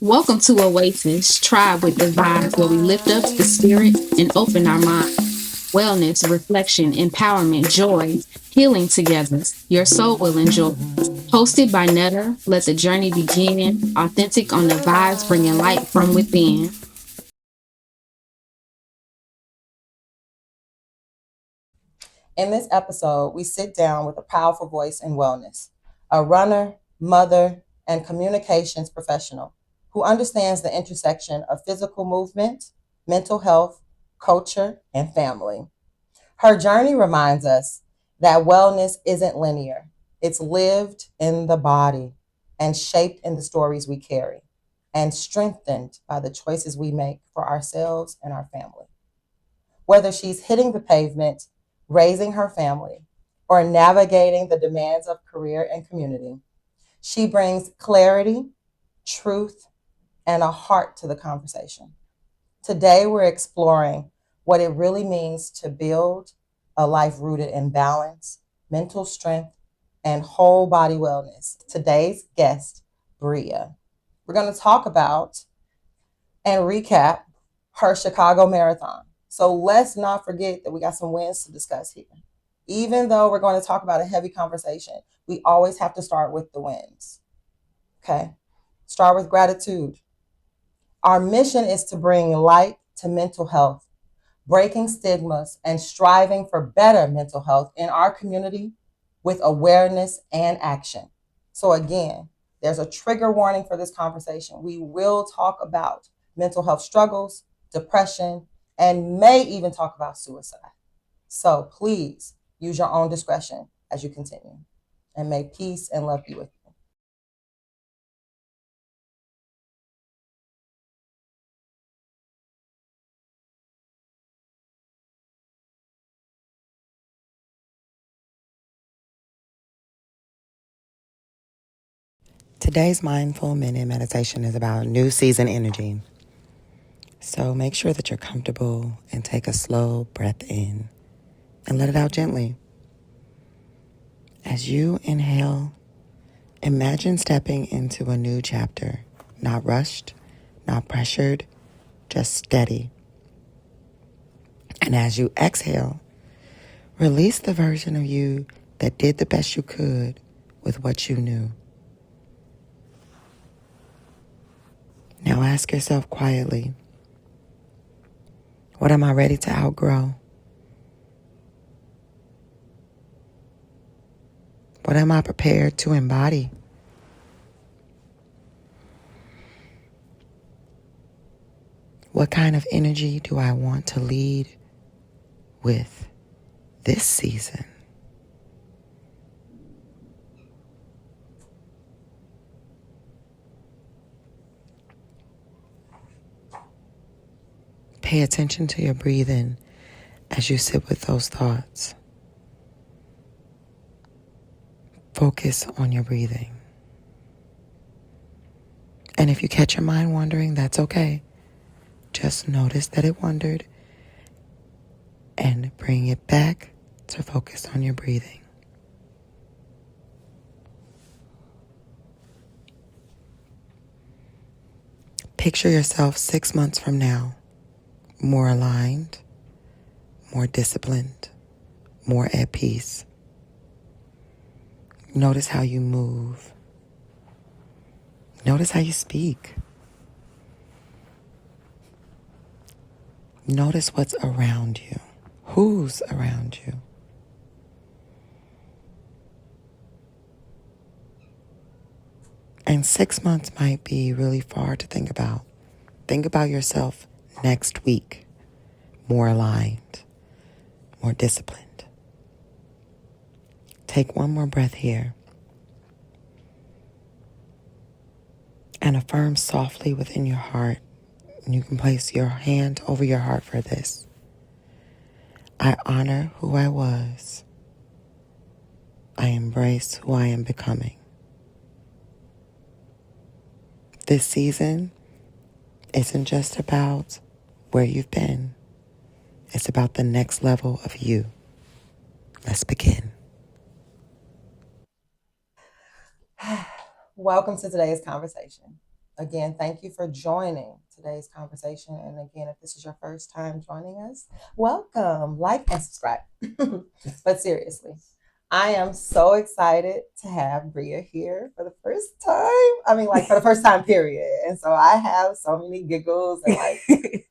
Welcome to Oasis, Tribe with the Vibes, where we lift up the spirit and open our mind. Wellness, reflection, empowerment, joy, healing together. Your soul will enjoy. Hosted by Netta, let the journey begin. Authentic on the vibes, bringing light from within. In this episode, we sit down with a powerful voice in wellness, a runner, mother, and communications professional who understands the intersection of physical movement, mental health, culture, and family. Her journey reminds us that wellness isn't linear, it's lived in the body and shaped in the stories we carry and strengthened by the choices we make for ourselves and our family. Whether she's hitting the pavement, raising her family, or navigating the demands of career and community, she brings clarity, truth, and a heart to the conversation. Today, we're exploring what it really means to build a life rooted in balance, mental strength, and whole body wellness. Today's guest, Bria. We're going to talk about and recap her Chicago Marathon. So let's not forget that we got some wins to discuss here. Even though we're going to talk about a heavy conversation, we always have to start with the wins. Okay? Start with gratitude. Our mission is to bring light to mental health, breaking stigmas, and striving for better mental health in our community with awareness and action. So, again, there's a trigger warning for this conversation. We will talk about mental health struggles, depression, and may even talk about suicide. So, please use your own discretion as you continue. And may peace and love be with you. Today's Mindful Minute Meditation is about new season energy. So make sure that you're comfortable and take a slow breath in and let it out gently. As you inhale, imagine stepping into a new chapter, not rushed, not pressured, just steady. And as you exhale, release the version of you that did the best you could with what you knew. Now ask yourself quietly, what am I ready to outgrow? What am I prepared to embody? What kind of energy do I want to lead with this season? Pay attention to your breathing as you sit with those thoughts. Focus on your breathing. And if you catch your mind wandering, that's okay. Just notice that it wandered and bring it back to focus on your breathing. Picture yourself 6 months from now, more aligned, more disciplined, more at peace. Notice how you move. Notice how you speak. Notice what's around you. Who's around you? And 6 months might be really far to think about. Think about yourself next week, more aligned, more disciplined. Take one more breath here and affirm softly within your heart. And you can place your hand over your heart for this. I honor who I was. I embrace who I am becoming. This season isn't just about where you've been. It's about the next level of you. Let's begin. Welcome to today's conversation. Again, thank you for joining today's conversation. And again, if this is your first time joining us, welcome, like and subscribe. But seriously, I am so excited to have Bria here for the first time. I mean, like for the first time, period. And so I have so many giggles and like,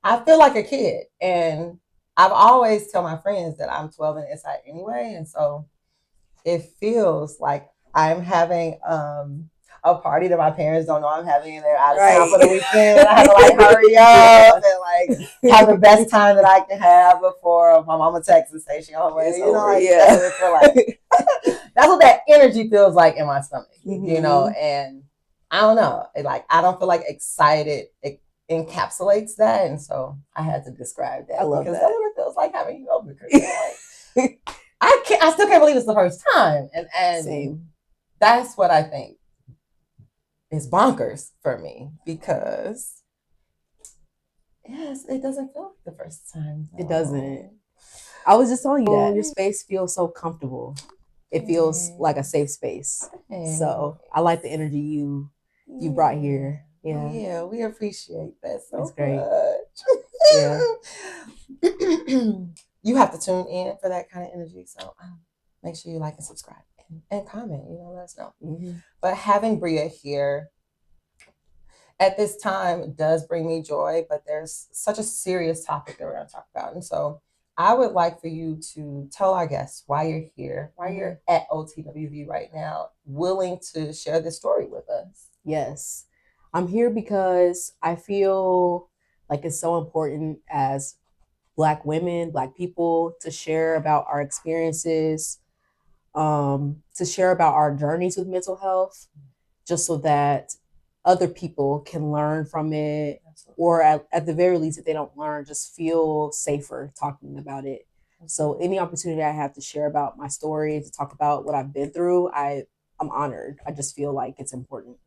I feel like a kid. And I've always tell my friends that I'm 12 and inside anyway. And so it feels like I'm having a party that my parents don't know I'm having, and they're out of town for the weekend. I have to like hurry up and like have the best time that I can have before my mama texts and say she on her way. You know, like that's what it feel like. That's what that energy feels like in my stomach. You know, and I don't know. Like I don't feel like excited. It encapsulates that, and so I had to describe that. I love because that. that's what it feels like having you over. Like, I still can't believe it's the first time, and Same. That's what I think is bonkers for me because yes, it doesn't feel like the first time. It doesn't. I was just telling you that your space feels so comfortable. It feels like a safe space. So I like the energy you brought here. Yeah, we appreciate that so It's great. much. Yeah. You have to tune in for that kind of energy. So make sure you like and subscribe and comment. You know, let us know. Mm-hmm. But having Bria here at this time does bring me joy, but there's such a serious topic that we're going to talk about. And so I would like for you to tell our guests why you're here, why you're at OTWV right now, willing to share this story with us. Yes. I'm here because I feel like it's so important as Black women, Black people, to share about our experiences, to share about our journeys with mental health, just so that other people can learn from it, or at the very least, if they don't learn, just feel safer talking about it. So any opportunity I have to share about my story, to talk about what I've been through, I'm honored. I just feel like it's important.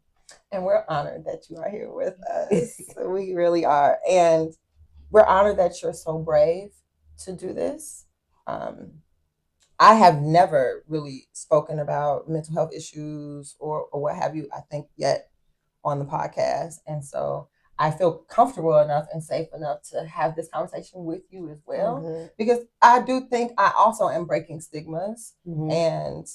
And we're honored that you are here with us. We really are. And we're honored that you're so brave to do this. I have never really spoken about mental health issues or what have you, I think, yet on the podcast. And so I feel comfortable enough and safe enough to have this conversation with you as well. Because I do think I also am breaking stigmas and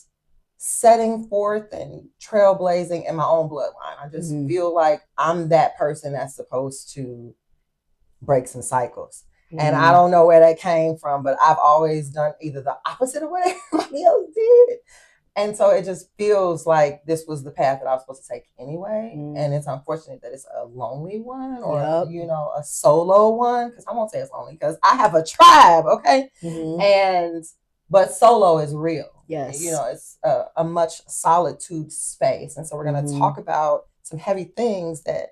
setting forth and trailblazing in my own bloodline. I just feel like I'm that person that's supposed to break some cycles. And I don't know where that came from, but I've always done either the opposite of what everybody else did. And so it just feels like this was the path that I was supposed to take anyway. And it's unfortunate that it's a lonely one or, you know, a solo one. Because I won't say it's lonely because I have a tribe, okay? But solo is real. Yes. You know, it's a much solitude space. And so we're going to talk about some heavy things that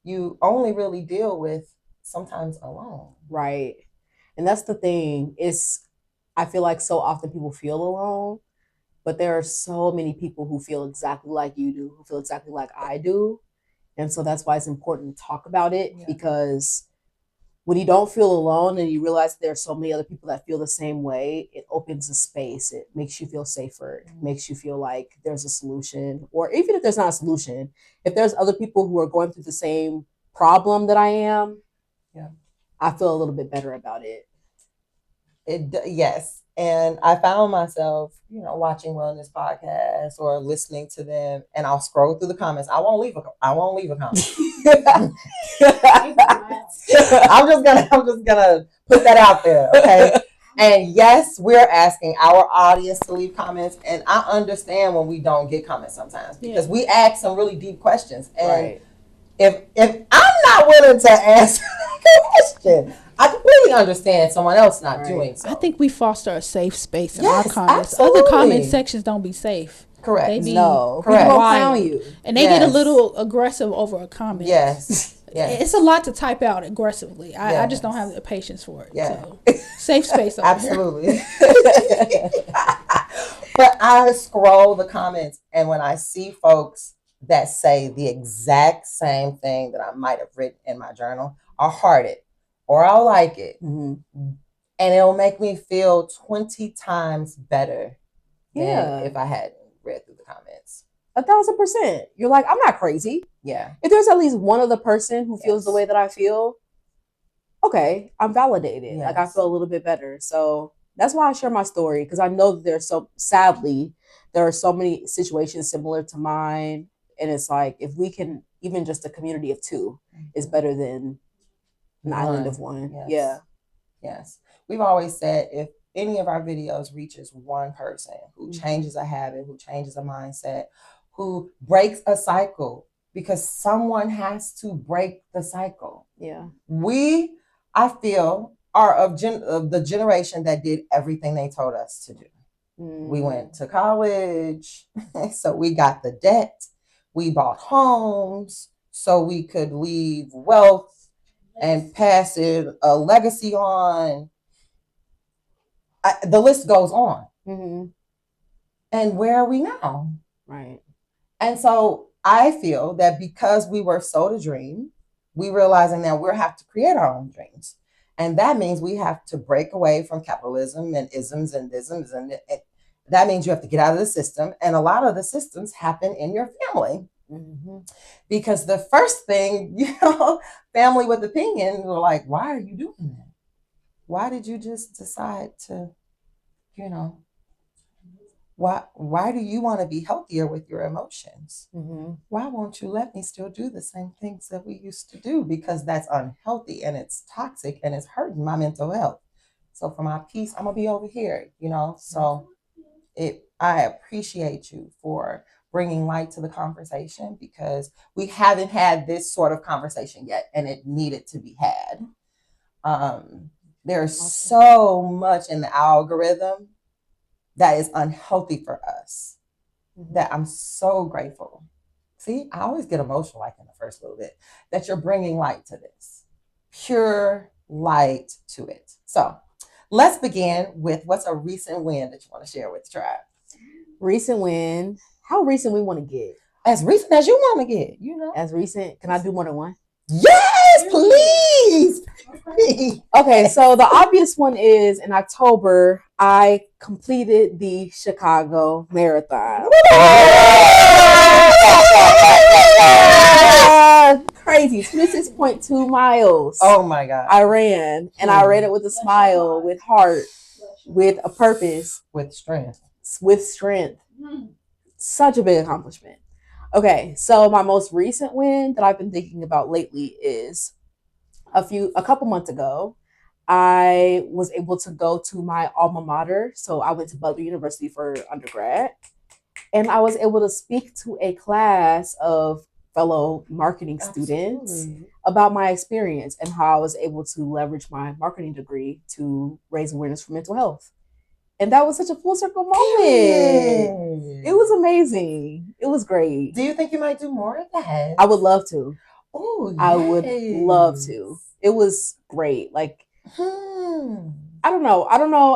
you only really deal with sometimes alone. Right. And that's the thing. I feel like so often people feel alone, but there are so many people who feel exactly like you do, who feel exactly like I do. And so that's why it's important to talk about it, because when you don't feel alone and you realize there are so many other people that feel the same way, it opens a space. It makes you feel safer. It makes you feel like there's a solution. Or even if there's not a solution, if there's other people who are going through the same problem that I am, I feel a little bit better about it. Yes. And I found myself, you know, watching wellness podcasts or listening to them, and I'll scroll through the comments. I won't leave a comment. I'm just gonna put that out there, okay? And yes, we're asking our audience to leave comments, and I understand when we don't get comments sometimes because we ask some really deep questions. And if I'm not willing to answer the question, I completely understand someone else not doing so. I think we foster a safe space in our comments. Absolutely. Other comment sections don't be safe. Correct. They be correct. People clown you. And they get a little aggressive over a comment. Yes. It's a lot to type out aggressively. I just don't have the patience for it. Yeah. So, safe space over Absolutely. But I scroll the comments, and when I see folks that say the exact same thing that I might have written in my journal, I'll heart it or I'll like it. And it'll make me feel 20 times better than if I hadn't read through the comments. 1,000%. You're like, I'm not crazy. Yeah. If there's at least one other person who feels the way that I feel, okay, I'm validated. Like I feel a little bit better. So that's why I share my story, because I know that sadly, there are so many situations similar to mine. And it's like, if we can, even just a community of two is better than an island of one. Yes. Yeah. Yes. We've always said if any of our videos reaches one person who changes a habit, who changes a mindset, who breaks a cycle, because someone has to break the cycle. Yeah. I feel, are of the generation that did everything they told us to do. We went to college, so we got the debt. We bought homes so we could leave wealth and pass it a legacy on. The list goes on. And where are we now? Right. And so I feel that because we were sold a dream, we realizing that we have to create our own dreams. And that means we have to break away from capitalism and isms. And that means you have to get out of the system. And a lot of the systems happen in your family. Because the first thing, family with opinion were like, why are you doing that? Why did you just decide to, why do you want to be healthier with your emotions? Why won't you let me still do the same things that we used to do? Because that's unhealthy and it's toxic and it's hurting my mental health. So for my peace, I'm gonna be over here, So I appreciate you for bringing light to the conversation, because we haven't had this sort of conversation yet, and it needed to be had. There's so much in the algorithm that is unhealthy for us, that I'm so grateful. See, I always get emotional like in the first little bit, that you're bringing light to this, pure light to it. So let's begin with what's a recent win that you want to share with the tribe. Recent win. How recent we want to get? As recent as you want to get, As recent. Can I do more than one? Yes, please. Okay, so the obvious one is in October, I completed the Chicago Marathon. Crazy, 26.2 miles. Oh my God. I ran, and I ran it with a smile, with heart, with a purpose. With strength. Such a big accomplishment. Okay, so my most recent win that I've been thinking about lately is a couple months ago, I was able to go to my alma mater. So I went to Butler University for undergrad, and I was able to speak to a class of fellow marketing students about my experience and how I was able to leverage my marketing degree to raise awareness for mental health. And that was such a full circle moment. It was amazing. It was great. Do you think you might do more of that? I would love to. Oh, yes. I would love to. It was great. Like, I don't know.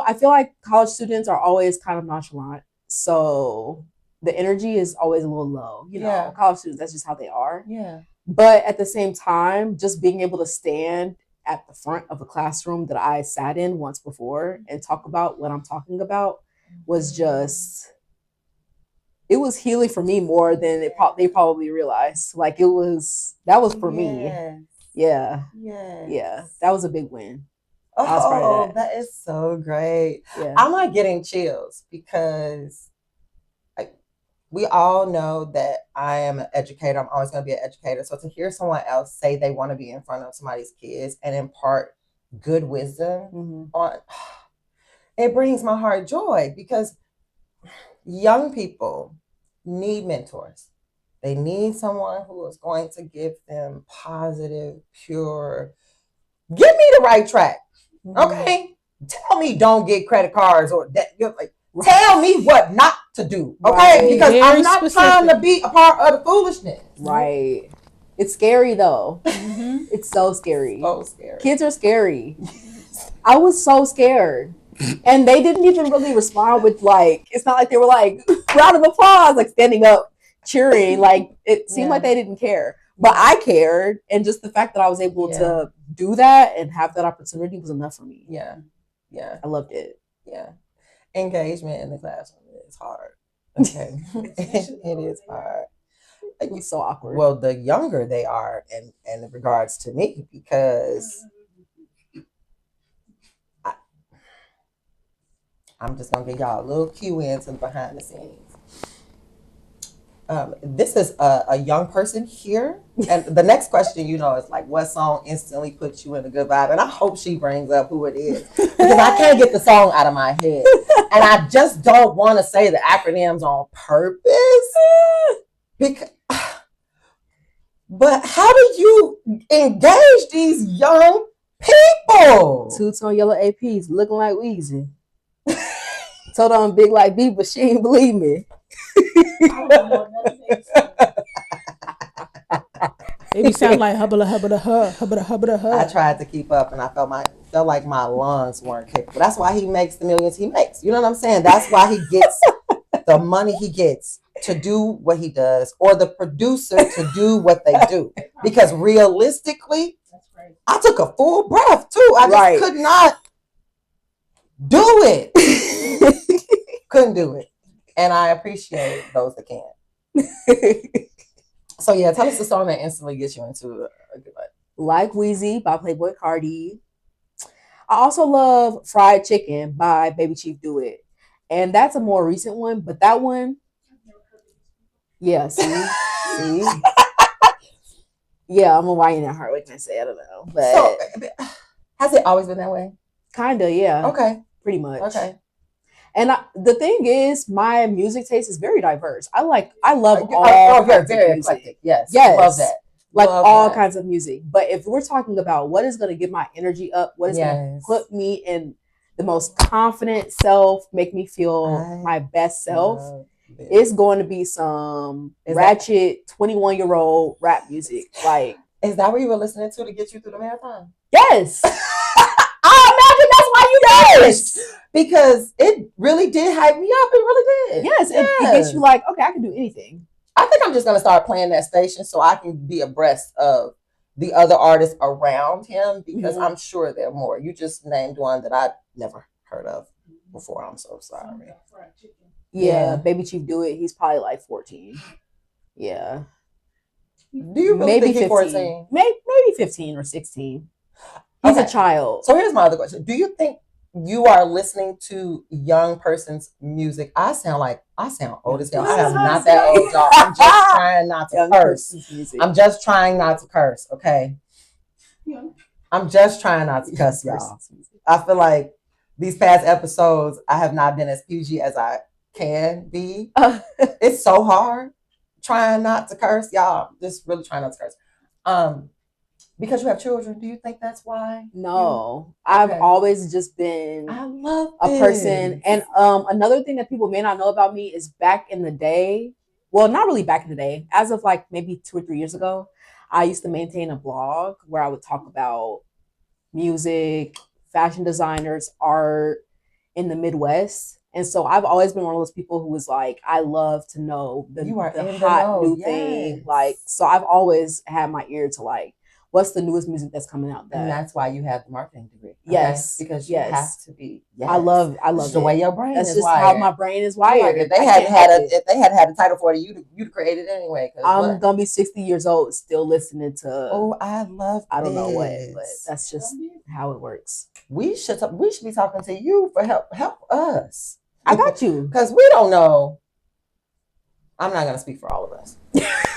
I feel like college students are always kind of nonchalant. So the energy is always a little low. College students, that's just how they are. Yeah. But at the same time, just being able to stand at the front of a classroom that I sat in once before and talk about what I'm talking about was just, it was healing for me more than they probably realized. Like that was for me. Yeah. Yeah. That was a big win. Oh, that is so great. Yeah. I'm not getting chills because we all know that I am an educator. I'm always going to be an educator. So to hear someone else say they want to be in front of somebody's kids and impart good wisdom on, it brings my heart joy, because young people need mentors. They need someone who is going to give them positive, pure, get me the right track. Okay? Tell me don't get credit cards or that. Tell me what not to do, okay? Right. Because very I'm not trying to be a part of the foolishness. Right. It's scary though. It's so scary. So scary. Kids are scary. I was so scared. And they didn't even really respond with it's not like they were like, round of applause, like standing up, cheering. Like it seemed like they didn't care. But I cared. And just the fact that I was able to do that and have that opportunity was enough for me. Yeah. Yeah. I loved it. Yeah. Engagement in the classroom is hard. Okay. It is hard. It's so awkward. Well, the younger they are in regards to me, because I'm just going to give y'all a little cue into behind the scenes. This is a young person here. And the next question, is like, what song instantly puts you in a good vibe? And I hope she brings up who it is, because I can't get the song out of my head. And I just don't want to say the acronyms on purpose. But how do you engage these young people? Two-tone yellow APs looking like Weezy. Told her I'm big like B, but she ain't believe me. Maybe sound like hubba hubba hubba. I tried to keep up, and I felt like my lungs weren't capable. That's why he makes the millions he makes. You know what I'm saying? That's why he gets the money he gets to do what he does, or the producer to do what they do. Because realistically, I took a full breath too. I just could not do it. Couldn't do it. And I appreciate those that can. So yeah, tell us the song that instantly gets you into a good vibe. Like Weezy by Playboy Cardi. I also love Fried Chicken by Baby Chief Do It. And that's a more recent one, but that one, yeah, see? Yeah, I'm a YN at heart. What can I say? I don't know. But so, has it always been that way? Kinda, yeah. Okay. Pretty much. Okay. And the thing is, my music taste is very diverse. I love all kinds of music. Eclectic. Yes. Love that. Like all kinds of music. But if we're talking about what is going to get my energy up, what is going to put me in the most confident self, make me feel my best self, it's going to be some ratchet 21-year-old rap music. Like, is that what you were listening to get you through the marathon? Yes. I imagine that's why you did. Because it really did hype me up. It really did. Yes. It gets you like, okay, I can do anything. I think I'm just going to start playing that station so I can be abreast of the other artists around him, because I'm sure there are more. You just named one that I never heard of before. I'm so sorry. Yeah, Baby Chief Do It. He's probably like 14. Yeah. Do you really think he's 14? Maybe 15 or 16. He's a child. So here's my other question. Do you think you are listening to young person's music? I sound old as hell. I am not that old, y'all. I'm just trying not to curse. I'm just trying not to curse, okay? I'm just trying not to cuss, y'all. I feel like these past episodes, I have not been as PG as I can be. It's so hard trying not to curse, y'all. Just really trying not to curse. Because you have children, do you think that's why? No, I've always just been a person. And another thing that people may not know about me is back in the day, well, not really back in the day, as of like maybe 2 or 3 years ago, I used to maintain a blog where I would talk about music, fashion designers, art in the Midwest. And so I've always been one of those people who was like, I love to know the hot new thing. Like, so I've always had my ear to like, what's the newest music that's coming out? And that's why you have the marketing degree. Yes. Okay? Because you have to be. Yes. I love the way your brain is wired. That's just how my brain is wired. If they hadn't had a title for it, you'd create it anyway. I'm going to be 60 years old still listening to. Oh, I don't know what, but that's just how it works. We should be talking to you for help. Help us. I got you. Because we don't know. I'm not going to speak for all of us.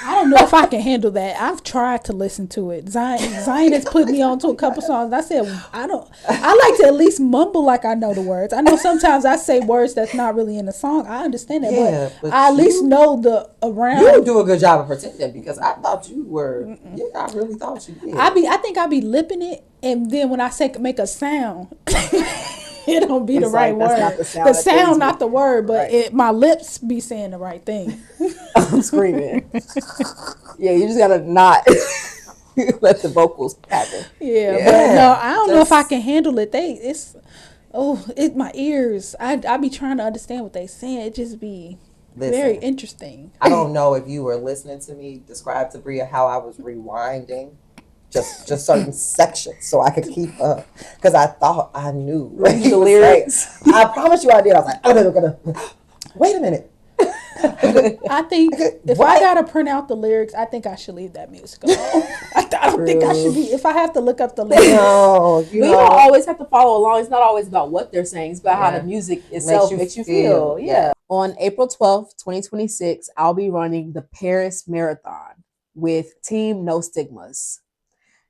I don't know if I can handle that. I've tried to listen to it. Zion has put me on to a couple songs. I said, I like to at least mumble like I know the words. I know sometimes I say words that's not really in the song. I understand that, but I at least know the around. You do a good job of pretending, because I thought you were. Yeah, I really thought you did. I think I be lipping it, and then when I make a sound, it don't be the right word. The sound, not the word, but my lips be saying the right thing. I'm screaming. Yeah, you just gotta not let the vocals happen. Yeah, but no, I don't know if I can handle it. My ears. I be trying to understand what they saying. It just be very interesting. I don't know if you were listening to me describe to Bria how I was rewinding just certain sections so I could keep up, because I thought I knew the lyrics. I promise you I did. I was like, wait a minute. I think if I gotta print out the lyrics, I think I should leave that music alone. I don't think I should be. If I have to look up the lyrics, No, But you don't always have to follow along. It's not always about what they're saying. It's about how the music itself makes you feel. Yeah. On April 12th, 2026, I'll be running the Paris Marathon with Team No Stigmas.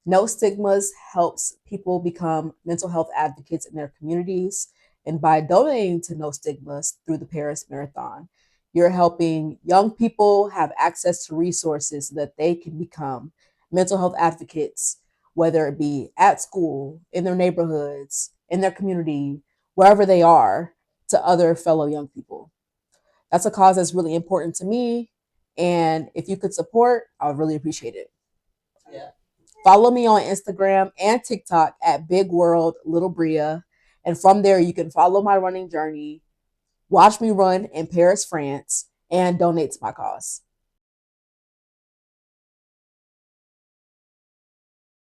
No Stigmas helps people become mental health advocates in their communities. And by donating to No Stigmas through the Paris Marathon, you're helping young people have access to resources so that they can become mental health advocates, whether it be at school, in their neighborhoods, in their community, wherever they are, to other fellow young people. That's a cause that's really important to me. And if you could support, I would really appreciate it. Yeah. Follow me on Instagram and TikTok at Big World Little Bria. And from there, you can follow my running journey, watch me run in Paris, France, and donate to my cause.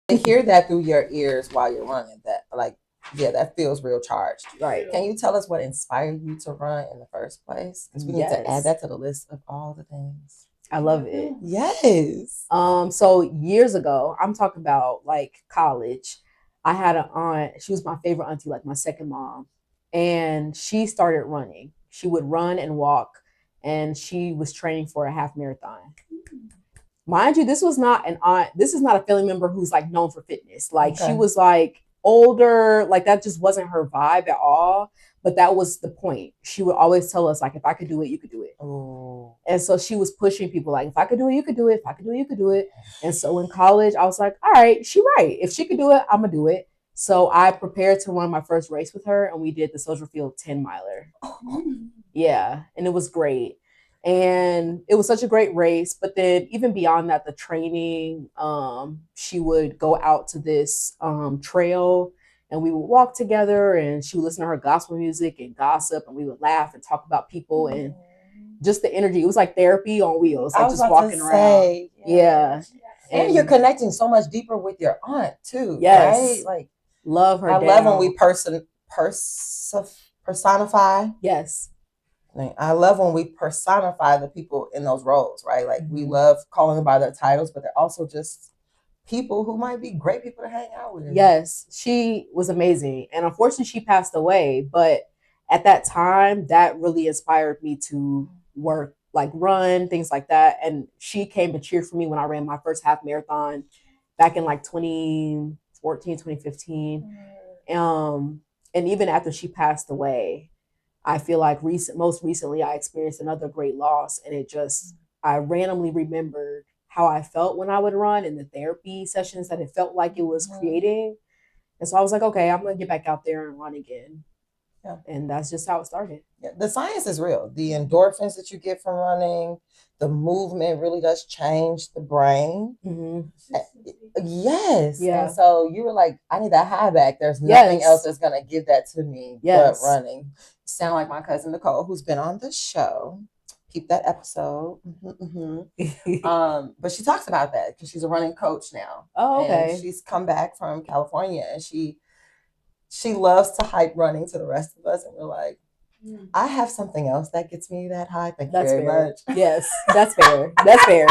To hear that through your ears while you're running, that feels real charged. Right. Can you tell us what inspired you to run in the first place? Because we need to add that to the list of all the things. I love it. Yes. So years ago, I'm talking about like college, I had an aunt. She was my favorite auntie, like my second mom. And she started running. She would run and walk, and she was training for a half marathon. Mind you, this was not an aunt. This is not a family member who's like known for fitness. Like she was like older, like that just wasn't her vibe at all. But that was the point. She would always tell us, like, if I could do it, you could do it. Oh. And so she was pushing people, like, if I could do it, you could do it. If I could do it, you could do it. And so in college, I was like, all right, she right. If she could do it, I'm gonna do it. So I prepared to run my first race with her, and we did the Soldier Field 10 miler. Yeah, and it was great. And it was such a great race. But then even beyond that, the training, she would go out to this trail, and we would walk together, and she would listen to her gospel music and gossip, and we would laugh and talk about people and just the energy. It was like therapy on wheels, like just walking around. Yeah. And you're connecting so much deeper with your aunt too. Yes. Right? Like, love her. I love when we personify. Yes. I love when we personify the people in those roles, right? Like we love calling them by their titles, but they're also just people who might be great people to hang out with. Yes, she was amazing. And unfortunately, she passed away. But at that time, that really inspired me to work, like run, things like that. And she came to cheer for me when I ran my first half marathon back in like 2014, 2015. And even after she passed away, I feel like most recently I experienced another great loss. And I randomly remembered how I felt when I would run and the therapy sessions that it felt like it was creating. And so I was like, okay, I'm going to get back out there and run again. Yeah. And that's just how it started. Yeah, the science is real. The endorphins that you get from running, the movement really does change the brain. Yes. Yeah. And so you were like, I need that high back. There's nothing else that's going to give that to me but running. You sound like my cousin Nicole, who's been on the show. Keep that episode. But she talks about that because she's a running coach now. Oh, okay. And she's come back from California, and she loves to hype running to the rest of us. And we're like, I have something else that gets me that high. Thank you very much. Yes, that's fair. That's fair.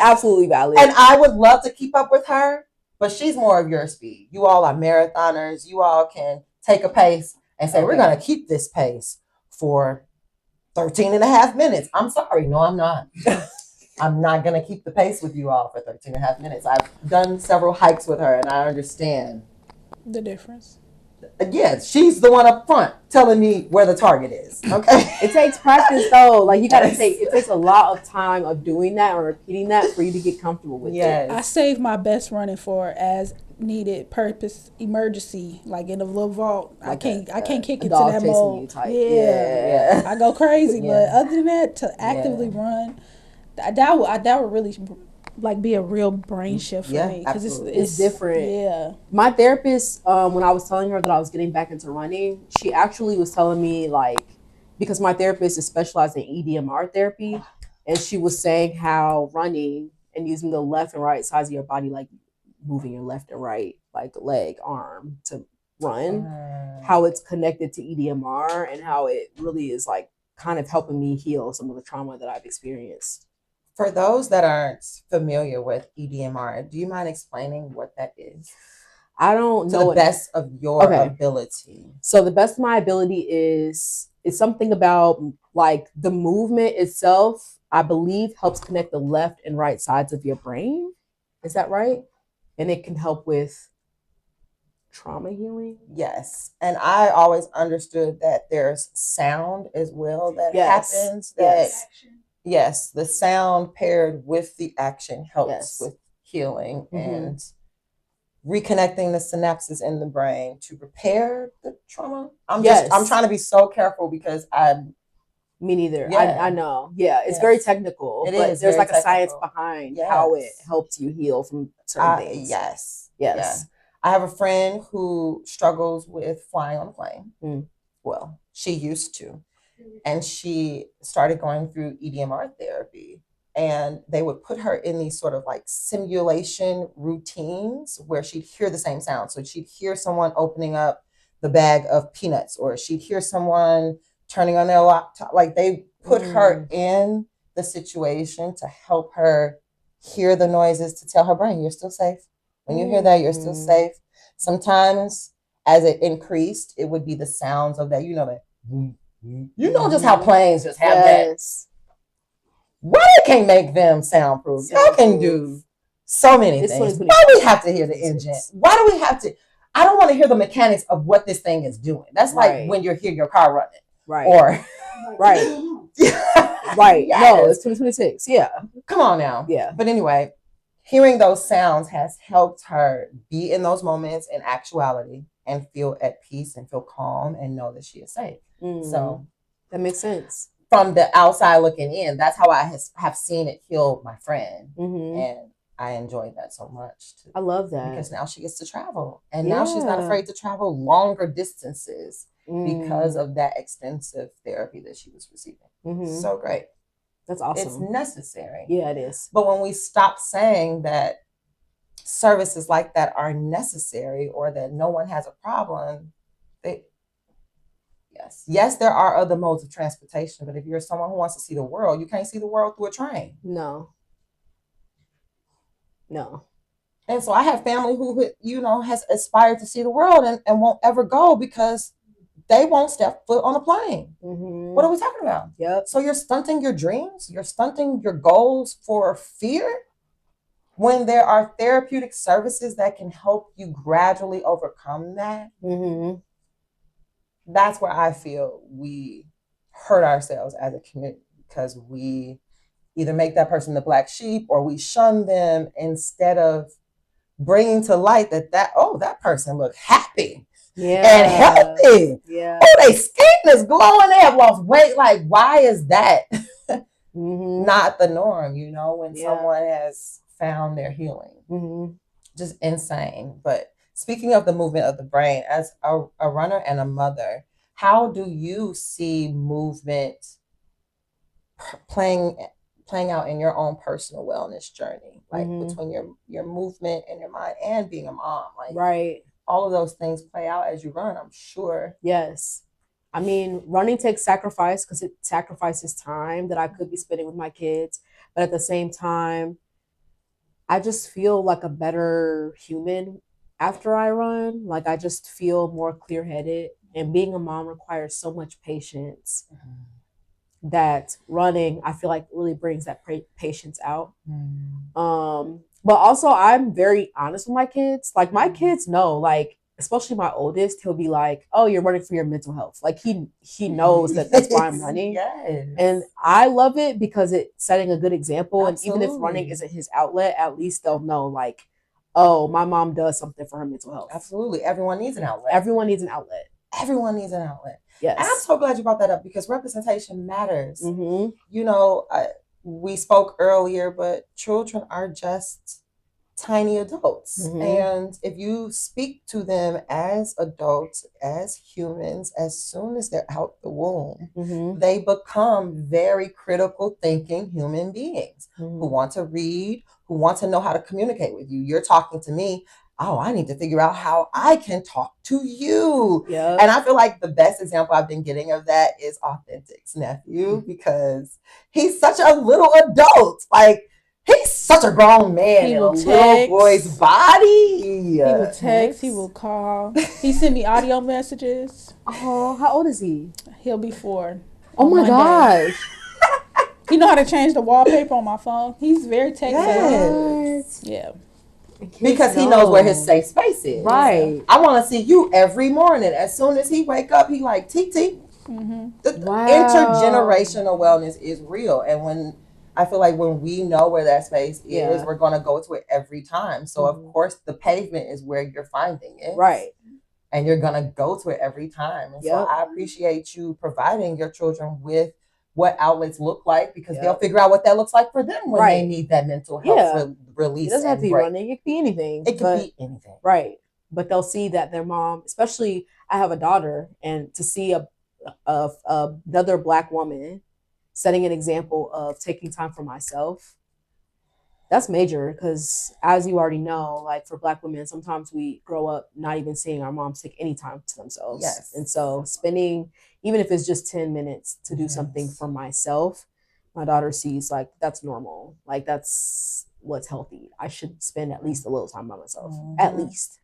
Absolutely valid. And I would love to keep up with her, but she's more of your speed. You all are marathoners. You all can take a pace and say, we're going to keep this pace for 13 and a half minutes. I'm sorry. No, I'm not. I'm not going to keep the pace with you all for 13 and a half minutes. I've done several hikes with her, and I understand the difference. Yes, she's the one up front telling me where the target is. Okay. It takes practice though. Like it takes a lot of time of doing that or repeating that for you to get comfortable with it. I save my best running for as needed purpose emergency, like in a little vault. I can't kick it to that mode. Yeah. I go crazy. But other than that, to actively run, that would really like be a real brain shift for me because it's different. Yeah. My therapist, when I was telling her that I was getting back into running, she actually was telling me like, because my therapist is specialized in EDMR therapy, and she was saying how running and using the left and right sides of your body, like moving your left and right, like leg, arm to run, how it's connected to EDMR and how it really is like kind of helping me heal some of the trauma that I've experienced. For those that aren't familiar with EDMR, do you mind explaining what that is? I don't know. To the best of your ability. So the best of my ability is something about like the movement itself, I believe, helps connect the left and right sides of your brain. Is that right? And it can help with trauma healing. Yes. And I always understood that there's sound as well that happens. That yes, the sound paired with the action helps with healing and reconnecting the synapses in the brain to repair the trauma. I'm trying to be so careful because me neither. Yeah. I know. Yeah, it's very technical. But there's like a science behind how it helps you heal from certain things. Yes. Yeah. I have a friend who struggles with flying on a plane. Well, she used to. And she started going through EDMR therapy. And they would put her in these sort of like simulation routines where she'd hear the same sound. So she'd hear someone opening up the bag of peanuts, or she'd hear someone turning on their laptop. Like they put her in the situation to help her hear the noises, to tell her brain, you're still safe. When you hear that, you're still safe. Sometimes as it increased, it would be the sounds of that, just how planes just have that. Why they can't make them soundproof? Y'all can do so many things. Why do we have to hear the engine? Why do we have to? I don't want to hear the mechanics of what this thing is doing. That's like when you're hearing your car running. Right. Or right. Yes. No, it's 2026. Yeah. Come on now. Yeah. But anyway, hearing those sounds has helped her be in those moments in actuality and feel at peace and feel calm and know that she is safe. So that makes sense. From the outside looking in, that's how I have seen it heal my friend. And I enjoyed that so much. I love that. Because now she gets to travel. And now she's not afraid to travel longer distances because of that extensive therapy that she was receiving. So great. That's awesome. It's necessary. Yeah, it is. But when we stop saying that services like that are necessary or that no one has a problem, Yes, there are other modes of transportation, but if you're someone who wants to see the world, you can't see the world through a train. No. And so I have family who, has aspired to see the world and won't ever go because they won't step foot on a plane. What are we talking about? Yep. So you're stunting your dreams, you're stunting your goals for fear when there are therapeutic services that can help you gradually overcome that. That's where I feel we hurt ourselves as a community because we either make that person the black sheep or we shun them instead of bringing to light that person looked happy and healthy. Yeah. Oh, they skin is glowing. They have lost weight. Like, why is that not the norm? When someone has found their healing, just insane. But speaking of the movement of the brain, as a runner and a mother, how do you see movement playing out in your own personal wellness journey? Like between your movement and your mind and being a mom, like all of those things play out as you run, I'm sure. Yes. I mean, running takes sacrifice because it sacrifices time that I could be spending with my kids. But at the same time, I just feel like a better human after I run. Like I just feel more clear-headed, and being a mom requires so much patience that running, I feel like, really brings that patience out. But also I'm very honest with my kids. Like my kids know, like, especially my oldest, he'll be like, oh, you're running for your mental health. Like he knows that's why I'm running. Yes. And I love it because it's setting a good example. Absolutely. And even if running isn't his outlet, at least they'll know, like, oh, my mom does something for her mental health. Absolutely. Everyone needs an outlet. Everyone needs an outlet. Everyone needs an outlet. Yes. And I'm so glad you brought that up because representation matters. We spoke earlier, but children are just tiny adults. And if you speak to them as adults, as humans, as soon as they're out the womb, they become very critical thinking human beings who want to read, who want to know how to communicate with you. You're talking to me. oh, I need to figure out how I can talk to you. Yeah. And I feel like the best example I've been getting of that is Authentic's nephew, because he's such a little adult. Like, he's such a grown man in a little boy's body. He will text. He will call. He sent me audio messages. Oh, how old is he? He'll be 4. Oh my gosh. He know how to change the wallpaper on my phone. He's very tech Yes. savvy. Yeah. Because he knows where his safe space is. Right. I want to see you every morning. As soon as he wake up, he like, TT. The intergenerational wellness is real. And when I feel like when we know where that space is, we're going to go to it every time. So of course the pavement is where you're finding it. Right. And you're going to go to it every time. And so I appreciate you providing your children with what outlets look like, because they'll figure out what that looks like for them when they need that mental health release. It doesn't have to be running. It could be anything. It could be anything. Right. But they'll see that their mom, especially I have a daughter, and to see another Black woman setting an example of taking time for myself, that's major, because as you already know, like for Black women, sometimes we grow up not even seeing our moms take any time to themselves. Yes. And so spending, even if it's just 10 minutes to do something for myself, my daughter sees like that's normal. Like that's what's healthy. I should spend at least a little time by myself. At least.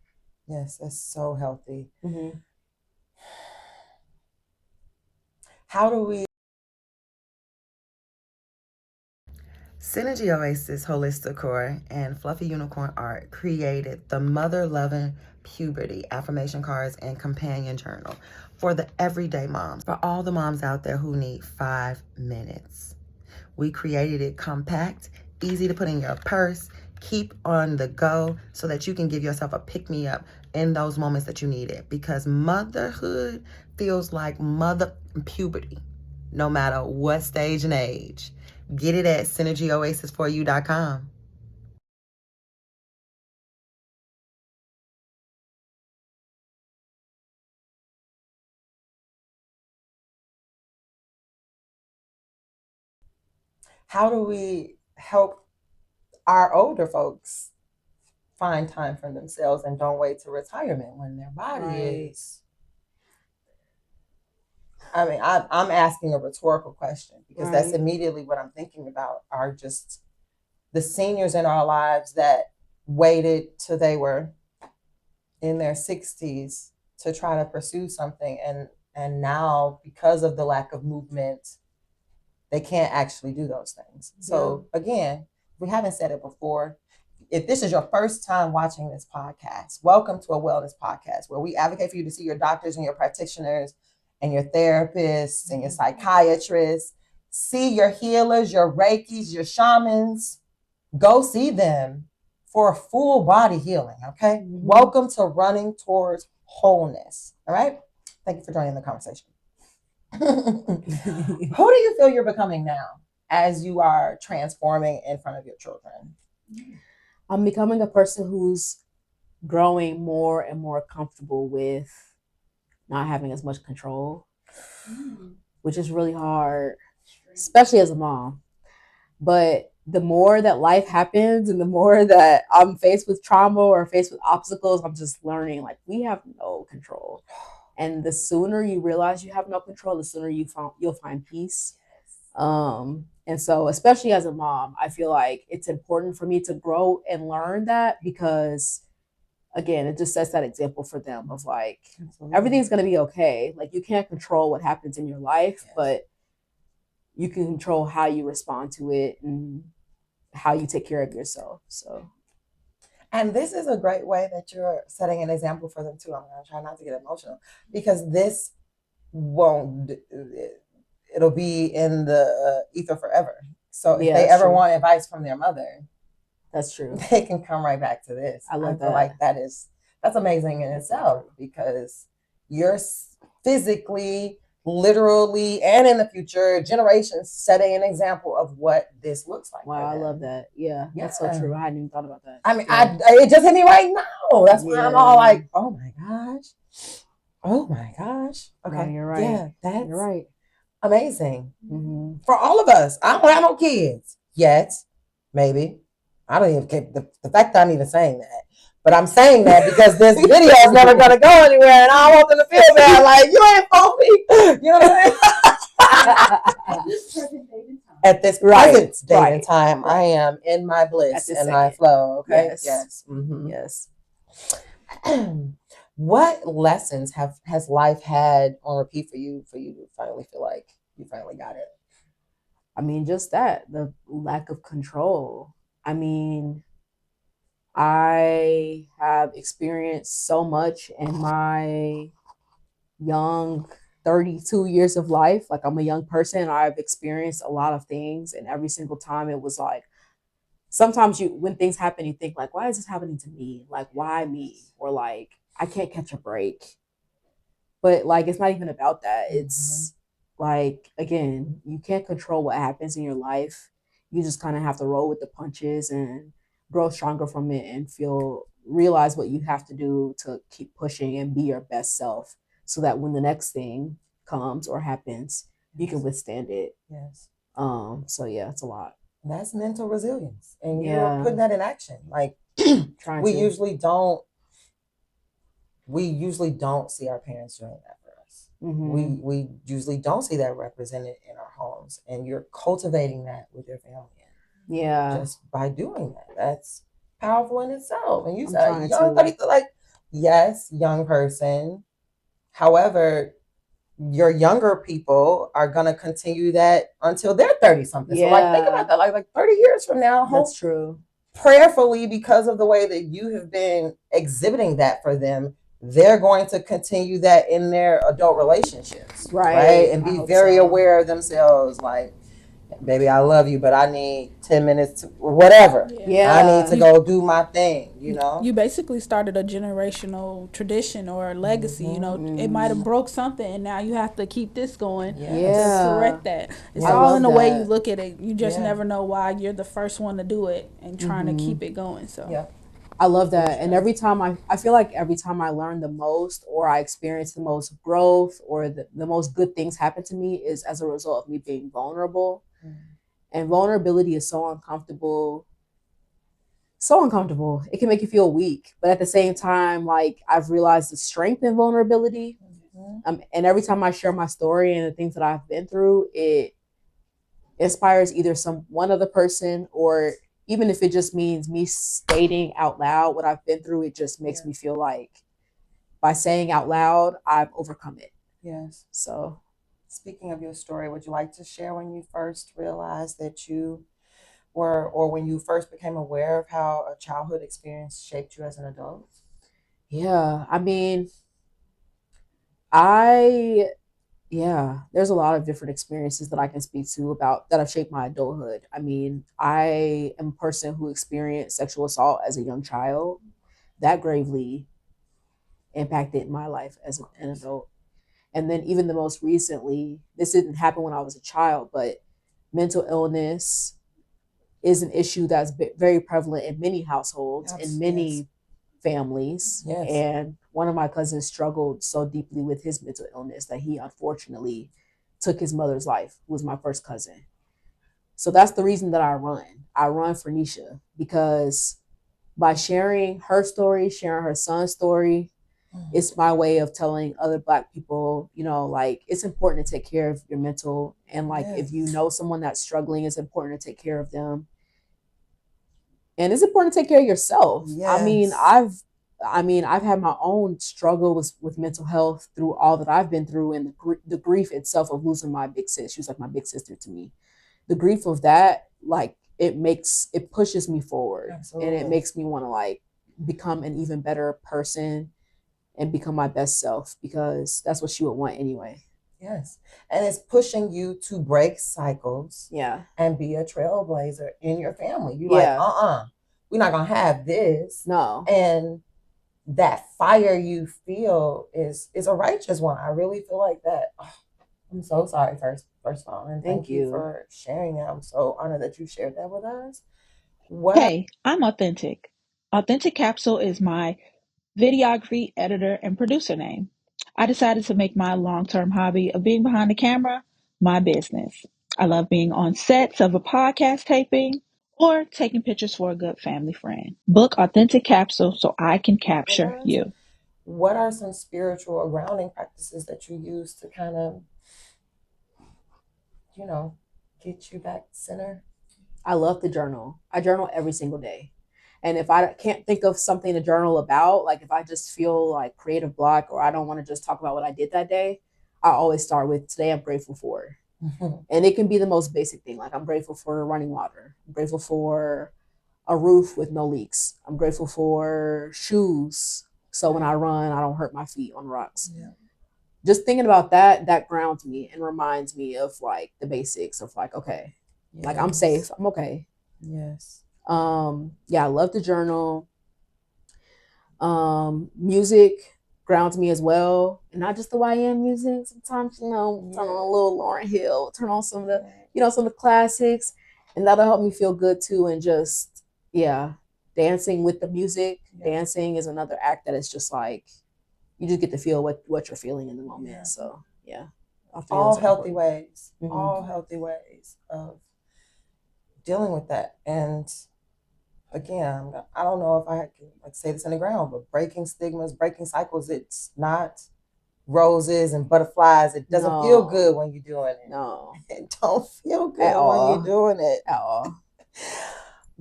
Yes, that's so healthy. How do we... Synergy Oasis Holistic Core and Fluffy Unicorn Art created the Mother Loving Puberty Affirmation Cards and Companion Journal for the everyday moms, for all the moms out there who need 5 minutes. We created it compact, easy to put in your purse, keep on the go, so that you can give yourself a pick-me-up in those moments that you need it, because motherhood feels like mother puberty, no matter what stage and age. Get it at synergyoasisforyou.com. How do we help our older folks find time for themselves and don't wait to retirement when their body is... I mean, I'm asking a rhetorical question, because that's immediately what I'm thinking about, are just the seniors in our lives that waited till they were in their 60s to try to pursue something. And now, because of the lack of movement, they can't actually do those things. So again, we haven't said it before. If this is your first time watching this podcast, welcome to a wellness podcast where we advocate for you to see your doctors and your practitioners and your therapists and your psychiatrists. See your healers, your Reikis, your shamans. Go see them for full body healing, okay? Welcome to Running Towards Wholeness, all right? Thank you for joining the conversation. Who do you feel you're becoming now as you are transforming in front of your children? I'm becoming a person who's growing more and more comfortable with not having as much control, which is really hard, especially as a mom. But the more that life happens and the more that I'm faced with trauma or faced with obstacles, I'm just learning like we have no control. And the sooner you realize you have no control, the sooner you'll find peace. And so, especially as a mom, I feel like it's important for me to grow and learn that, because again, it just sets that example for them of like, everything's going to be okay. Like you can't control what happens in your life, but you can control how you respond to it and how you take care of yourself. So, and this is a great way that you're setting an example for them too. I'm going to try not to get emotional, because this it'll be in the ether forever. So if they ever want advice from their mother, that's true, they can come right back to this. I love that. Feel like that's amazing in itself, because you're physically, literally, and in the future generations setting an example of what this looks like. Wow, I love that. Yeah, that's so true. I hadn't even thought about that. I mean, it just hit me right now. That's why I'm all like, oh my gosh. Okay, no, you're right. Yeah, you're right. Amazing for all of us. I don't have no kids yet. Maybe I don't even care. The fact that I'm even saying that, But I'm saying that because this video is never going to go anywhere, and I don't want them to feel bad. Like, you ain't phone me. You know what I'm saying? At this present date and time, I am in my bliss and my flow. Okay. Yes. Yes. What lessons has life had on repeat for you to finally feel like you finally got it? I mean, just that, the lack of control. I mean, I have experienced so much in my young 32 years of life. Like, I'm a young person. I've experienced a lot of things, and every single time it was like, sometimes when things happen, you think like, why is this happening to me? Like, why me? Or like, I can't catch a break. But like, it's not even about that. It's like, again, you can't control what happens in your life. You just kind of have to roll with the punches and grow stronger from it and realize what you have to do to keep pushing and be your best self, so that when the next thing comes or happens, you can withstand it. Yes. So yeah, it's a lot. That's mental resilience, and you're putting that in action. Like, we usually don't see our parents doing that for us. We usually don't see that represented in our homes, and you're cultivating that with your family. Yeah, just by doing that, that's powerful in itself. And you said young, like, yes, young person. However, your younger people are gonna continue that until they're 30 something. So like, think about that. Like 30 years from now, that's true. Prayerfully, because of the way that you have been exhibiting that for them, they're going to continue that in their adult relationships, right? And be very aware of themselves. Like, baby, I love you, but I need 10 minutes or whatever. Yeah. I need to go do my thing, you know? You basically started a generational tradition or legacy. You know, it might have broke something, and now you have to keep this going to correct that. It's all in the way you look at it. You just never know why you're the first one to do it and trying to keep it going. So I love that. And every time I feel like every time I learn the most, or I experience the most growth, or the most good things happen to me, is as a result of me being vulnerable. And vulnerability is so uncomfortable. So uncomfortable. It can make you feel weak. But at the same time, like, I've realized the strength in vulnerability. And every time I share my story and the things that I've been through, it inspires either one other person, or even if it just means me stating out loud what I've been through, it just makes me feel like by saying out loud, I've overcome it. Yes. So, speaking of your story, would you like to share when you first realized that you were, or when you first became aware of how a childhood experience shaped you as an adult? Yeah, I mean, there's a lot of different experiences that I can speak to about that have shaped my adulthood. I mean, I am a person who experienced sexual assault as a young child. That gravely impacted my life as an adult. And then even the most recently, this didn't happen when I was a child, but mental illness is an issue that's very prevalent in many households, in many families. And one of my cousins struggled so deeply with his mental illness that he unfortunately took his mother's life, who was my first cousin. So that's the reason that I run. I run for Nisha, because by sharing her story, sharing her son's story, it's my way of telling other Black people, you know, like, it's important to take care of your mental, and like, if you know someone that's struggling, it's important to take care of them. And it's important to take care of yourself. I mean, I've had my own struggle with mental health through all that I've been through, and the grief itself of losing my big sis. She was like my big sister to me. The grief of that, like, it pushes me forward. Absolutely. And it makes me want to, like, become an even better person and become my best self, because that's what she would want anyway. Yes. And it's pushing you to break cycles. And be a trailblazer in your family. You're like, we're not going to have this. No. And that fire you feel is a righteous one. I really feel like that. Oh, I'm so sorry, first of all. And thank you for sharing that. I'm so honored that you shared that with us. Hey, I'm Authentic. Authentic Capsule is my videography editor and producer name. I decided to make my long-term hobby of being behind the camera my business. I love being on sets of a podcast taping or taking pictures for a good family friend. Book Authentic Capsule so I can capture What you. What are some spiritual or grounding practices that you use to kind of, get you back center? I love to journal. I journal every single day. And if I can't think of something to journal about, like if I just feel like creative block or I don't want to just talk about what I did that day, I always start with today I'm grateful for. And it can be the most basic thing. Like I'm grateful for running water. I'm grateful for a roof with no leaks. I'm grateful for shoes. So when I run, I don't hurt my feet on rocks. Yeah. Just thinking about that grounds me and reminds me of like the basics of like, okay, Yes. like I'm safe. I'm okay. Yes. Yeah, I love to journal. Music grounds me as well, and not just the YM music. Sometimes, turn on a little Lauryn Hill, turn on some of the, some of the classics, and that'll help me feel good too. And just, dancing with the music. Dancing is another act that is just like, you just get to feel what you're feeling in the moment. Yeah. So yeah, all healthy ways, all healthy ways of dealing with that. And again, I don't know if I can say this in the ground, but breaking stigmas, breaking cycles, it's not roses and butterflies. It doesn't feel good when you're doing it. No. It don't feel good when you're doing it. At all.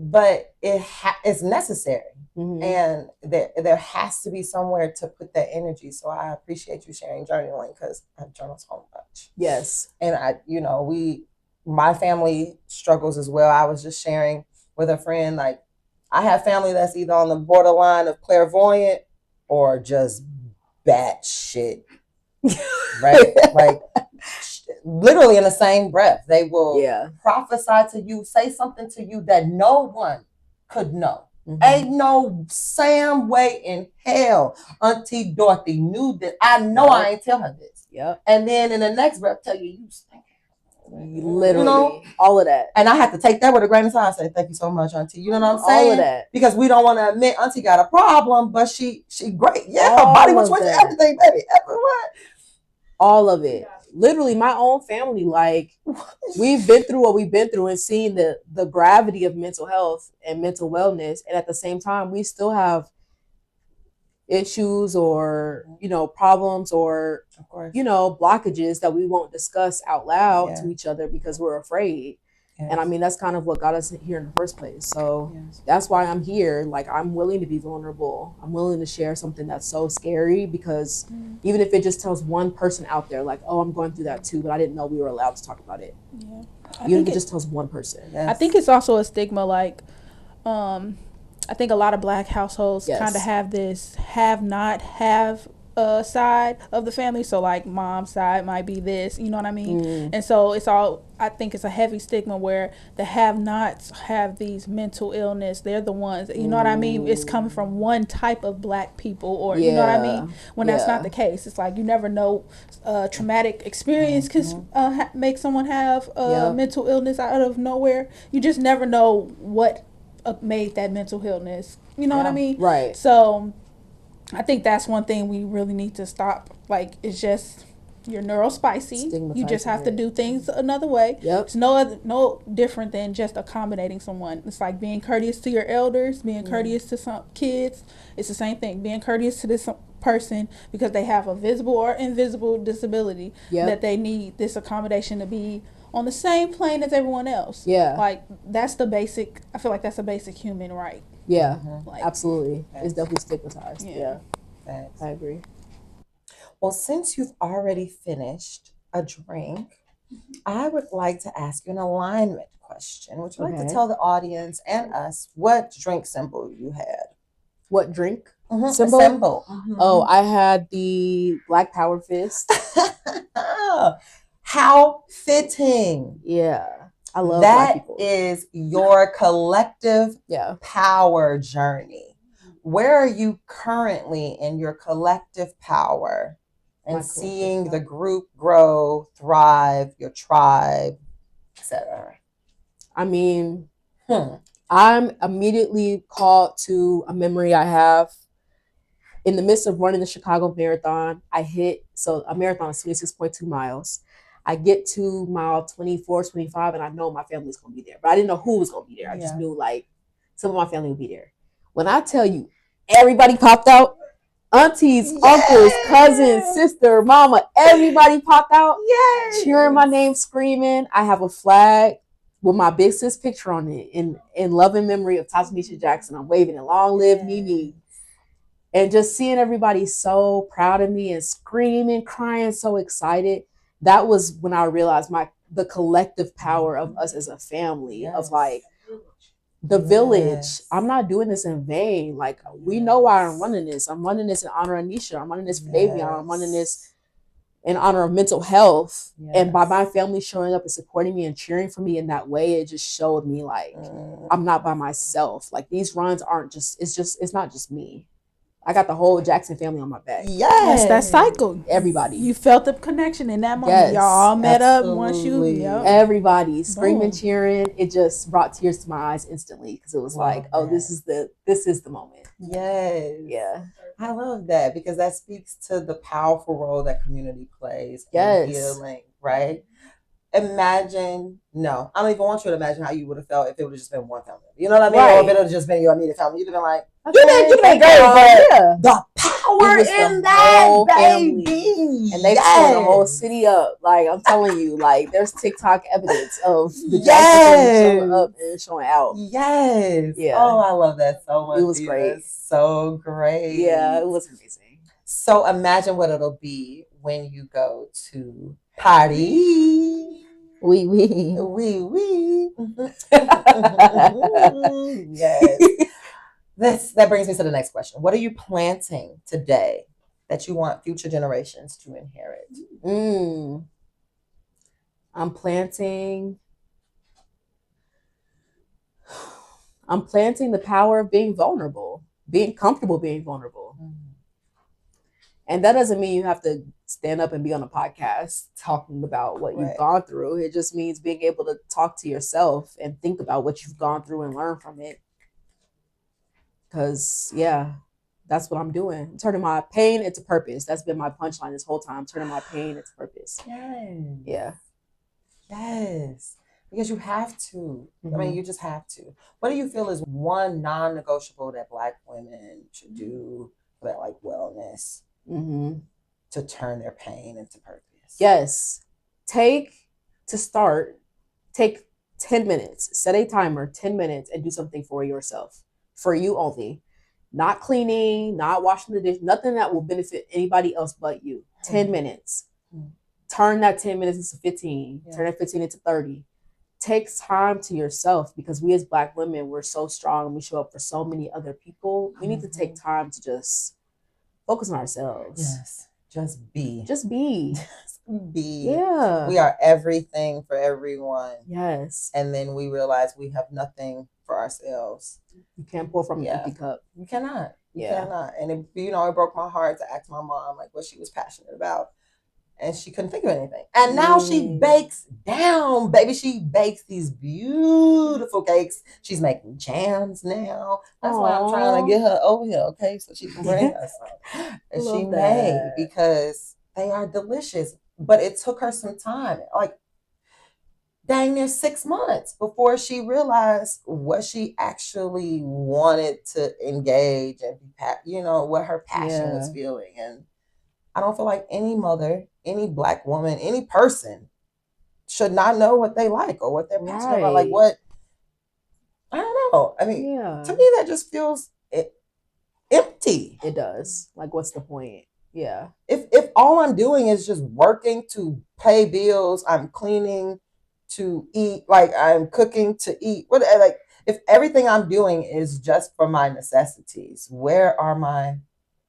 But it's necessary. And there has to be somewhere to put that energy. So I appreciate you sharing journaling because I journal so much. Yes. And my family struggles as well. I was just sharing with a friend, like, I have family that's either on the borderline of clairvoyant or just batshit, right? Like, literally in the same breath, they will prophesy to you, say something to you that no one could know. Ain't no Sam way in hell Auntie Dorothy knew that. I know I ain't tell her this. And then in the next breath tell you stink. Literally, all of that. And I have to take that with a grain of salt and say, thank you so much, Auntie. You know what I'm saying? All of that. Because we don't want to admit Auntie got a problem, but she great. Yeah, her body was switching, everything, baby. Everywhere. All of it. Literally, my own family, like, we've been through what we've been through and seen the gravity of mental health and mental wellness. And at the same time, we still have issues or, problems or, blockages that we won't discuss out loud to each other because we're afraid. Yes. And I mean, that's kind of what got us here in the first place. So that's why I'm here. Like, I'm willing to be vulnerable. I'm willing to share something that's so scary because even if it just tells one person out there, like, oh, I'm going through that too, but I didn't know we were allowed to talk about it. Yeah. Even if it just tells one person. Yes. I think it's also a stigma, like, I think a lot of Black households kind of have this have side of the family. So like mom's side might be this, you know what I mean? And so I think it's a heavy stigma where the have-nots have these mental illness. They're the ones, you know what I mean? It's coming from one type of Black people or, you know what I mean? When that's not the case. It's like you never know, traumatic experience can make someone have mental illness out of nowhere. You just never know what made that mental illness. You know what I mean? Right. So I think that's one thing we really need to stop. Like, it's just, you're neurospicy. You just have to do things another way. It's no different than just accommodating someone. It's like being courteous to your elders, being courteous to some kids. It's the same thing. Being courteous to this person because they have a visible or invisible disability that they need this accommodation to be on the same plane as everyone else. Like, that's the basic, I feel like that's a basic human right. Like, absolutely. It's definitely stigmatized. I agree. Well, since you've already finished a drink, I would like to ask you an alignment question. Would you like to tell the audience and us what drink symbol you had? What drink? Symbol. Oh, I had the Black Power fist. How fitting. Yeah. I love that. Black people. Is your collective power journey. Where are you currently in your collective power and seeing the group grow, thrive, your tribe, etc.? I mean, I'm immediately called to a memory I have. In the midst of running the Chicago Marathon, a marathon is 26.2 miles. I get to mile 24, 25, and I know my family's going to be there. But I didn't know who was going to be there. I just knew like some of my family would be there. When I tell you, everybody popped out. Aunties, uncles, cousins, sister, mama, everybody popped out, cheering my name, screaming. I have a flag with my big sis picture on it in love and memory of Tasha Jackson. I'm waving it, long live Mimi. And just seeing everybody so proud of me and screaming, crying, so excited. That was when I realized the collective power of us as a family, of like, the village. I'm not doing this in vain. Like, we know why I'm running this. I'm running this in honor of Anisha. I'm running this for Davion. I'm running this in honor of mental health. And by my family showing up and supporting me and cheering for me in that way, it just showed me like I'm not by myself. Like, these runs aren't it's not just me. I got the whole Jackson family on my back. Yes, that cycle. Everybody. You felt the connection in that moment. Yes, y'all all met absolutely. up once you. Yep. Everybody screaming, Boom. cheering. It just brought tears to my eyes instantly because it was like, oh, this is the moment. Yes. Yeah. I love that because that speaks to the powerful role that community plays Yes. in healing, right? Imagine, no, I don't even want you to imagine how you would have felt if it would have just been one family. You know what I mean? Right. Or if it would have just been your immediate family. You'd have been like, Okay, you did great, but yeah. the power It was in the that, whole baby. family. And they tore the whole city up. Like, I'm telling you, like, there's TikTok evidence of the Jackson family showing up and showing out. Yes. Yeah. Oh, I love that so much. It was great. That's so great. Yeah, it was amazing. So imagine what it'll be when you go to party. Oui. Yes. That brings me to the next question. What are you planting today that you want future generations to inherit? I'm planting the power of being vulnerable, being comfortable being vulnerable. And that doesn't mean you have to stand up and be on a podcast talking about what you've gone through. It just means being able to talk to yourself and think about what you've gone through and learn from it. Because, yeah, that's what I'm doing. I'm turning my pain into purpose. That's been my punchline this whole time. Turning my pain into purpose. Yes. Yeah. Yes. Because you have to. I mean, you just have to. What do you feel is one non-negotiable that Black women should do for that, like, wellness to turn their pain into purpose? Yes. Take 10 minutes. Set a timer, 10 minutes, and do something for yourself. For you only. Not cleaning, not washing the dish, nothing that will benefit anybody else but you. 10 minutes. Turn that 10 minutes into 15. Turn that 15 into 30. Take time to yourself because we as Black women, we're so strong and we show up for so many other people. We need to take time to just focus on ourselves. Yes. Just be. Just be. Be. Yeah. We are everything for everyone. Yes. And then we realize we have nothing for ourselves. You can't pour from an empty cup. You cannot. You cannot. And it broke my heart to ask my mom like what she was passionate about. And she couldn't think of anything. And now she bakes down, baby. She bakes these beautiful cakes. She's making jams now. That's why I'm trying to get her over here, okay? So she can bring us some. And she made because they are delicious. But it took her some time. Like, dang near 6 months before she realized what she actually wanted to engage and be, what her passion was feeling. And I don't feel like any mother, any Black woman, any person should not know what they like or what they're passionate about. Like what, I don't know. I mean, to me, that just feels empty. It does. Like, what's the point? Yeah. If all I'm doing is just working to pay bills, I'm cleaning to eat, like I'm cooking to eat, like if everything I'm doing is just for my necessities, where are my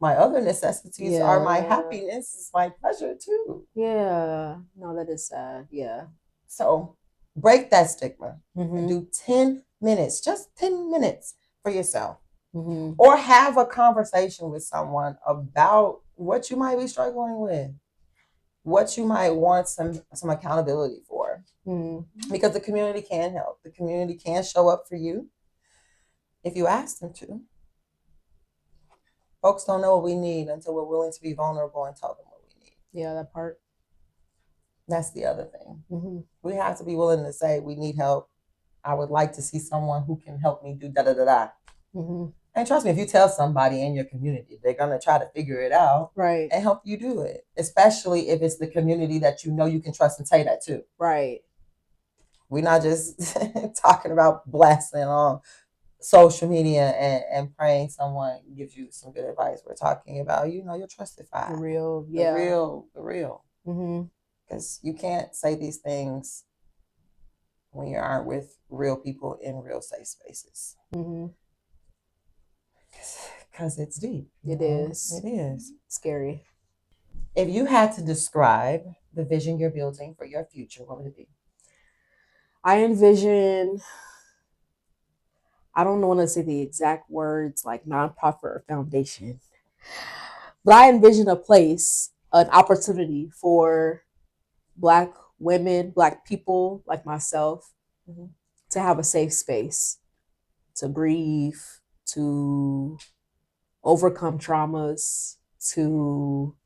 other necessities? Are my happiness, my pleasure too? Yeah. No, that is sad. Yeah. So break that stigma and do 10 minutes, just 10 minutes for yourself. Or have a conversation with someone about what you might be struggling with, what you might want some accountability for. Because the community can help. The community can show up for you if you ask them to. Folks don't know what we need until we're willing to be vulnerable and tell them what we need. Yeah, that part. That's the other thing. Mm-hmm. We have to be willing to say we need help. I would like to see someone who can help me do da da da da. Mm-hmm. And trust me, if you tell somebody in your community, they're gonna try to figure it out, Right. and help you do it. Especially if it's the community that you know you can trust and say that to. Right. We're not just talking about blasting on social media and praying someone gives you some good advice. We're talking about, your trusted The five. real. The Yeah. real. Mm-hmm. Because you can't say these things when you aren't with real people in real safe spaces. Mm-hmm. Because it's deep. It is. It is. Scary. If you had to describe the vision you're building for your future, what would it be? I envision, I don't want to say the exact words like nonprofit or foundation, but I envision a place, an opportunity for Black women, Black people like myself, Mm-hmm. to have a safe space to grieve, to overcome traumas, to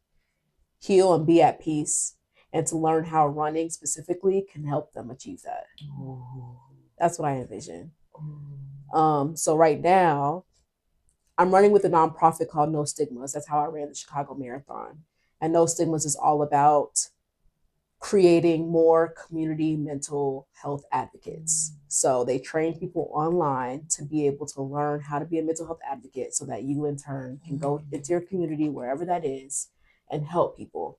heal and be at peace, and to learn how running specifically can help them achieve that. Ooh. That's what I envision. Ooh. So right now, I'm running with a nonprofit called No Stigmas. That's how I ran the Chicago Marathon. And No Stigmas is all about creating more community mental health advocates. So they train people online to be able to learn how to be a mental health advocate so that you in turn can go into your community, wherever that is, and help people.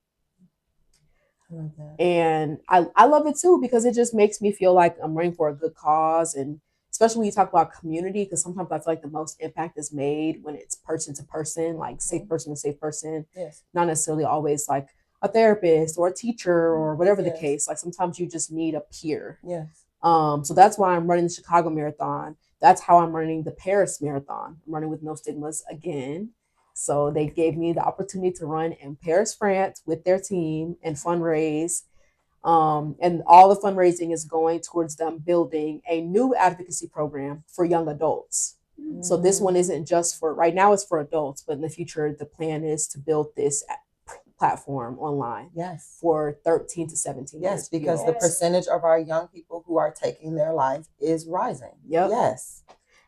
I love that. And I love it too, because it just makes me feel like I'm running for a good cause. And especially when you talk about community, because sometimes I feel like the most impact is made when it's person to person, like safe person to safe person. Yes. Not necessarily always like a therapist or a teacher or whatever the Yes. case. Like sometimes you just need a peer. Yes. So that's why I'm running the Chicago Marathon. That's how I'm running the Paris Marathon. I'm running with No Stigmas again. So they gave me the opportunity to run in Paris, France with their team and fundraise. And all the fundraising is going towards them building a new advocacy program for young adults. So this one isn't just for, right now it's for adults, but in the future, the plan is to build this platform online. Yes. For 13 to 17 years. Yes, because the percentage of our young people who are taking their life is rising. Yep. Yes.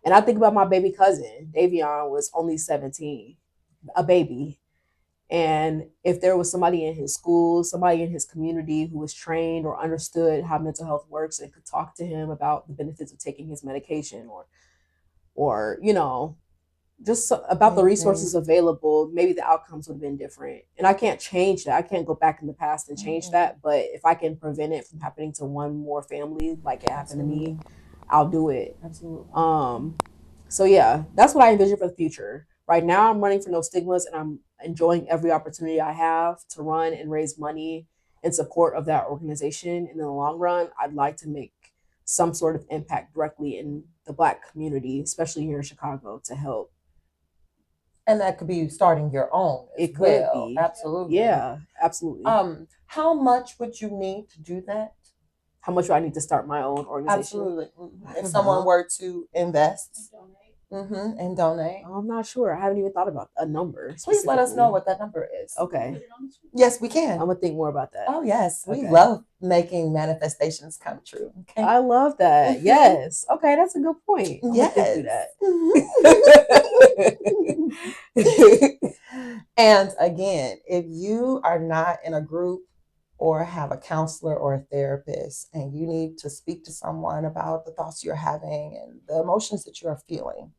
And I think about my baby cousin. Davion was only 17, a baby. And if there was somebody in his school, somebody in his community who was trained or understood how mental health works and could talk to him about the benefits of taking his medication or just about the resources available, maybe the outcomes would have been different. And I can't change that. I can't go back in the past and change that. But if I can prevent it from happening to one more family like it happened to me, I'll do it. Absolutely. So yeah, that's what I envision for the future. Right now I'm running for No Stigmas and I'm enjoying every opportunity I have to run and raise money in support of that organization. And in the long run, I'd like to make some sort of impact directly in the Black community, especially here in Chicago, to help. And that could be starting your own. It could be. Absolutely. Yeah, absolutely. How much would you need to do that? How much do I need to start my own organization? Absolutely. If someone were to invest and donate. I'm not sure. I haven't even thought about a number. Please let us know what that number is. Okay. Yes, we can. I'm going to think more about that. Oh, yes. We love making manifestations come true. Okay. I love that. Yes. Okay, that's a good point. I'm yes. Think that. And again, if you are not in a group or have a counselor or a therapist and you need to speak to someone about the thoughts you're having and the emotions that you are feeling,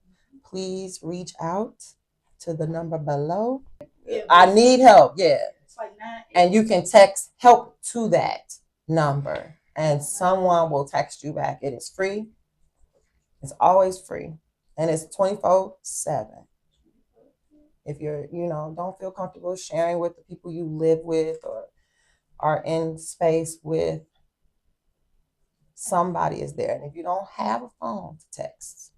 please reach out to the number below. Yeah, I need help. Yeah. It's like 9. And you can text help to that number and someone will text you back. It is free. It's always free. And it's 24/7. If you're, don't feel comfortable sharing with the people you live with or are in space with, somebody is there. And if you don't have a phone to text,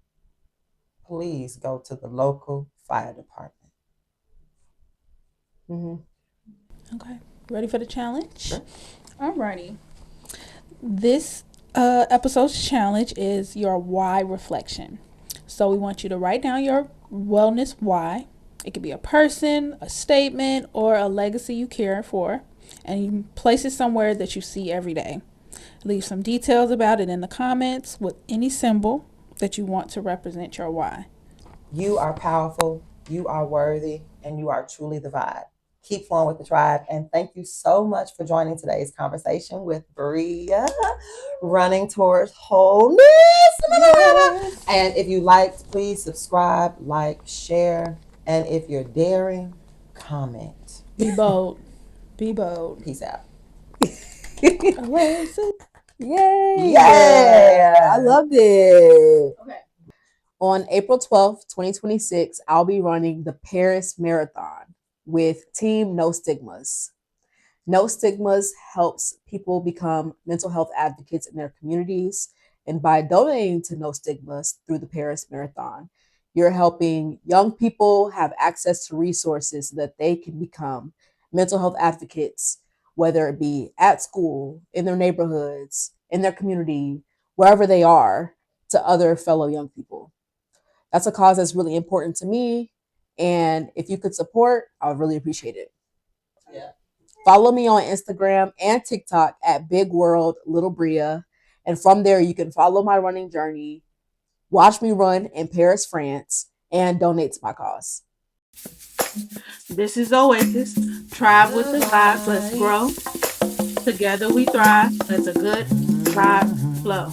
please go to the local fire department. Okay. Ready for the challenge? Sure. Alrighty. This episode's challenge is your why reflection. So we want you to write down your wellness why. It could be a person, a statement, or a legacy you care for. and you place it somewhere that you see every day. Leave some details about it in the comments with any symbol that you want to represent your why. You are powerful, you are worthy, and you are truly the vibe. Keep flowing with the tribe. And thank you so much for joining today's conversation with Bria, running towards wholeness. Yes. And if you liked, please subscribe, like, share. And if you're daring, comment. Be bold. Be bold. Peace out. Oasis. Yay! Yeah. I loved it. Okay. On April 12th, 2026, I'll be running the Paris Marathon with Team No Stigmas. No Stigmas helps people become mental health advocates in their communities. And by donating to No Stigmas through the Paris Marathon, you're helping young people have access to resources so that they can become mental health advocates, whether it be at school, in their neighborhoods, in their community, wherever they are, to other fellow young people. That's a cause that's really important to me. And if you could support, I would really appreciate it. Yeah. Follow me on Instagram and TikTok at Big World Little Bria. And from there, you can follow my running journey, watch me run in Paris, France, and donate to my cause. This is Oasis. Tribe with the vibes. Let's grow. Together we thrive. Let's a good tribe flow.